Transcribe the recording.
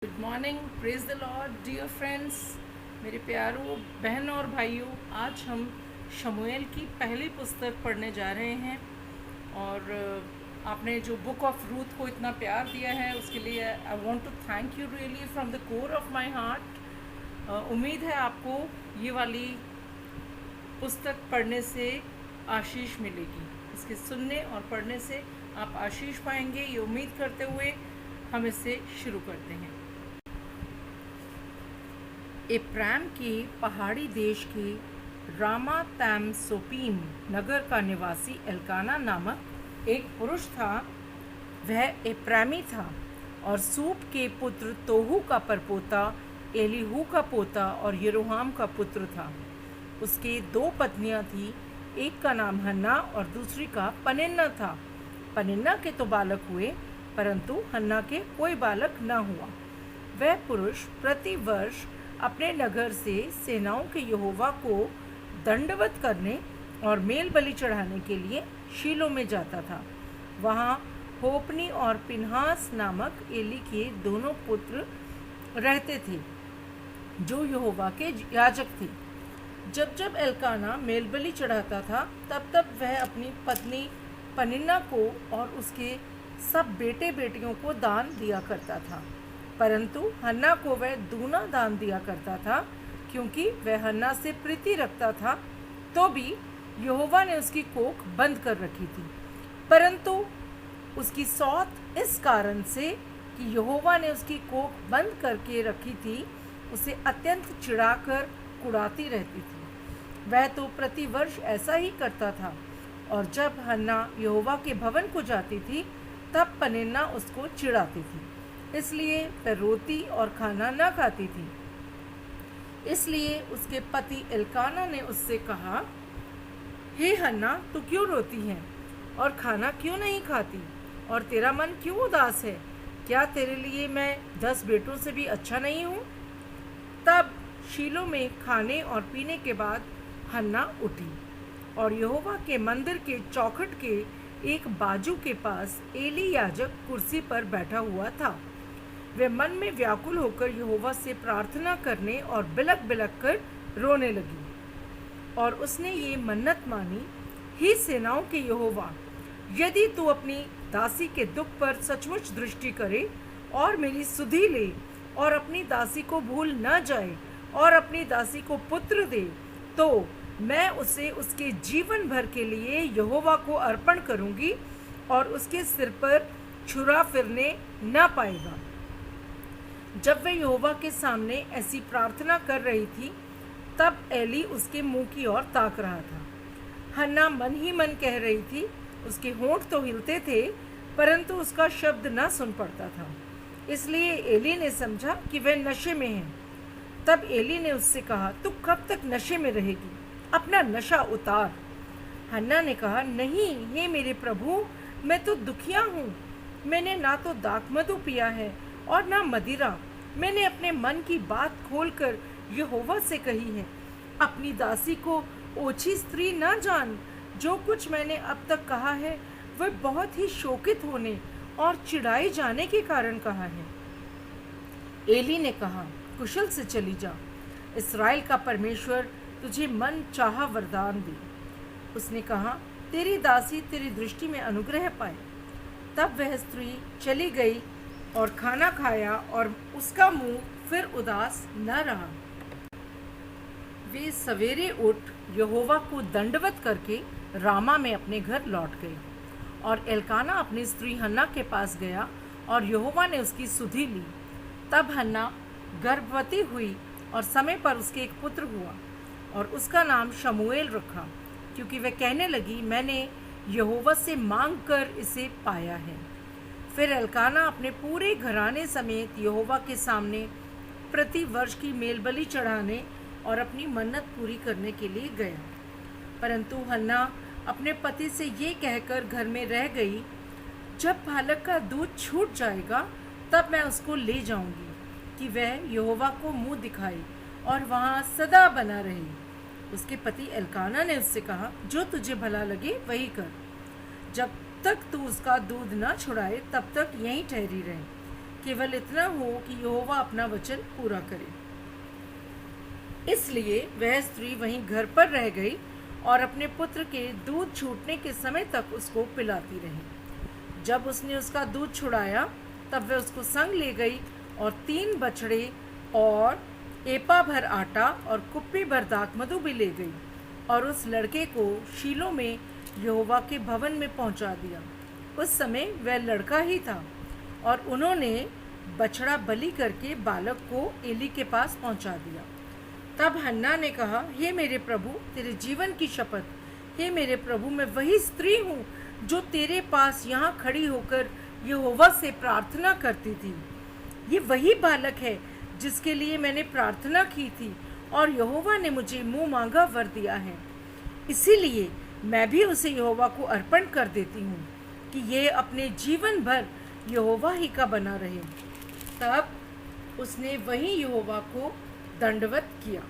Good morning, praise the Lord dear friends. मेरे प्यारों बहन और भाइयों, आज हम शमूएल की पहली पुस्तक पढ़ने जा रहे हैं। और आपने जो बुक ऑफ रूथ को इतना प्यार दिया है उसके लिए I want to thank you really from the core of my heart. उम्मीद है आपको ये वाली पुस्तक पढ़ने से आशीष मिलेगी। इसके सुनने और पढ़ने से आप आशीष पाएंगे, ये उम्मीद करते हुए हम इसे शुरू करते हैं। एप्राम के पहाड़ी देश के रामा तैम सोपीम नगर का निवासी एल्काना नामक एक पुरुष था। वह एप्रामी था और सूप के पुत्र तोहू का परपोता, एलीहू का पोता और यरोहाम का पुत्र था। उसके दो पत्नियां थीं, एक का नाम हन्ना और दूसरी का पनिन्ना था। पनिन्ना के तो बालक हुए, परंतु हन्ना के कोई बालक न हुआ। वह पुरुष प्रति वर्ष अपने नगर से सेनाओं के यहोवा को दंडवत करने और मेल बलि चढ़ाने के लिए शीलो में जाता था। वहाँ होपनी और पिन्हास नामक एली के दोनों पुत्र रहते थे, जो यहोवा के याजक थे। जब जब एल्काना मेल बलि चढ़ाता था, तब तब वह अपनी पत्नी पनिन्ना को और उसके सब बेटे बेटियों को दान दिया करता था। परंतु हन्ना को वह दूना दान दिया करता था, क्योंकि वह हन्ना से प्रीति रखता था। तो भी यहोवा ने उसकी कोख बंद कर रखी थी, परंतु उसकी सौत इस कारण से कि यहोवा ने उसकी कोख बंद करके रखी थी, उसे अत्यंत चिढ़ाकर कुड़ाती रहती थी। वह तो प्रतिवर्ष ऐसा ही करता था, और जब हन्ना यहोवा के भवन को जाती थी, तब पनिन्ना उसको चिढ़ाती थी, इसलिए वह रोती और खाना न खाती थी। इसलिए उसके पति एल्काना ने उससे कहा, हे हन्ना, तू क्यों रोती है और खाना क्यों नहीं खाती, और तेरा मन क्यों उदास है? क्या तेरे लिए मैं 10 बेटों से भी अच्छा नहीं हूँ? तब शीलो में खाने और पीने के बाद हन्ना उठी और यहोवा के मंदिर के चौखट के एक बाजू के पास एली याजक कुर्सी पर बैठा हुआ था। वह मन में व्याकुल होकर यहोवा से प्रार्थना करने और बिलक बिलक कर रोने लगी, और उसने ये मन्नत मानी, हे सेनाओं के यहोवा, यदि तू अपनी दासी के दुख पर सचमुच दृष्टि करे और मेरी सुधि ले और अपनी दासी को भूल न जाए और अपनी दासी को पुत्र दे, तो मैं उसे उसके जीवन भर के लिए यहोवा को अर्पण करूंगी और उसके सिर पर छुरा फिरने न पाएगा। जब वह यहोवा के सामने ऐसी प्रार्थना कर रही थी, तब एली उसके मुंह की ओर ताक रहा था। हन्ना मन ही मन कह रही थी, उसके होंठ तो हिलते थे, परंतु उसका शब्द न सुन पड़ता था। इसलिए एली ने समझा कि वह नशे में है। तब एली ने उससे कहा, तू कब तक नशे में रहेगी? अपना नशा उतार। हन्ना ने कहा, नहीं ये मेरे प्रभु, मैं तो दुखिया हूँ। मैंने ना तो दाखमधु पिया है और ना मदिरा। मैंने अपने मन की बात खोलकर यहोवा से कही है। अपनी दासी को ओछी स्त्री न जान। जो कुछ मैंने अब तक कहा है, वह बहुत ही शोकित होने और चिढ़ाए जाने के कारण कहा है। एली ने कहा, कुशल से चली जा। इस्राएल का परमेश्वर तुझे मन चाहा वरदान दे। उसने कहा, तेरी दासी तेरी दृष्टि में अनुग्रह पाए। तब वह स्त्री चली गई और खाना खाया, और उसका मुंह फिर उदास न रहा। वे सवेरे उठ यहोवा को दंडवत करके रामा में अपने घर लौट गए, और एल्काना अपनी स्त्री हन्ना के पास गया, और यहोवा ने उसकी सुधि ली। तब हन्ना गर्भवती हुई और समय पर उसके एक पुत्र हुआ, और उसका नाम शमूएल रखा, क्योंकि वह कहने लगी, मैंने यहोवा से मांग कर इसे पाया है। फिर एल्काना अपने पूरे घराने समेत यहोवा के सामने प्रति वर्ष की मेलबलि चढ़ाने और अपनी मन्नत पूरी करने के लिए गया। परंतु हन्ना अपने पति से ये कहकर घर में रह गई, जब बालक का दूध छूट जाएगा, तब मैं उसको ले जाऊंगी कि वह यहोवा को मुंह दिखाए और वहाँ सदा बना रहे। उसके पति एल्काना ने उससे कहा, जो तुझे भला लगे वही कर। जब तक तू उसका दूध न छुड़ाए, तब तक यहीं ठहरी रहे। केवल इतना हो कि यहोवा अपना वचन पूरा करे। इसलिए वह स्त्री वहीं घर पर रह गई और अपने पुत्र के दूध छूटने के समय तक उसको पिलाती रही। जब उसने उसका दूध छुड़ाया तब वह उसको संग ले गई और 3 बछड़े और एपा भर आटा और कुप्पी भर दाखमधु भी ले गई और उस लड़के को शीलो में यहोवा के भवन में पहुंचा दिया। उस समय वह लड़का ही था और उन्होंने बछड़ा बलि करके बालक को एली के पास पहुंचा दिया। तब हन्ना ने कहा, हे मेरे प्रभु, तेरे जीवन की शपथ, हे मेरे प्रभु, मैं वही स्त्री हूँ जो तेरे पास यहाँ खड़ी होकर यहोवा से प्रार्थना करती थी। ये वही बालक है जिसके लिए मैंने प्रार्थना की थी और यहोवा ने मुझे मुँह मांगा वर दिया है। इसीलिए मैं भी उसे यहोवा को अर्पण कर देती हूँ कि ये अपने जीवन भर यहोवा ही का बना रहे। तब उसने वहीं यहोवा को दंडवत किया।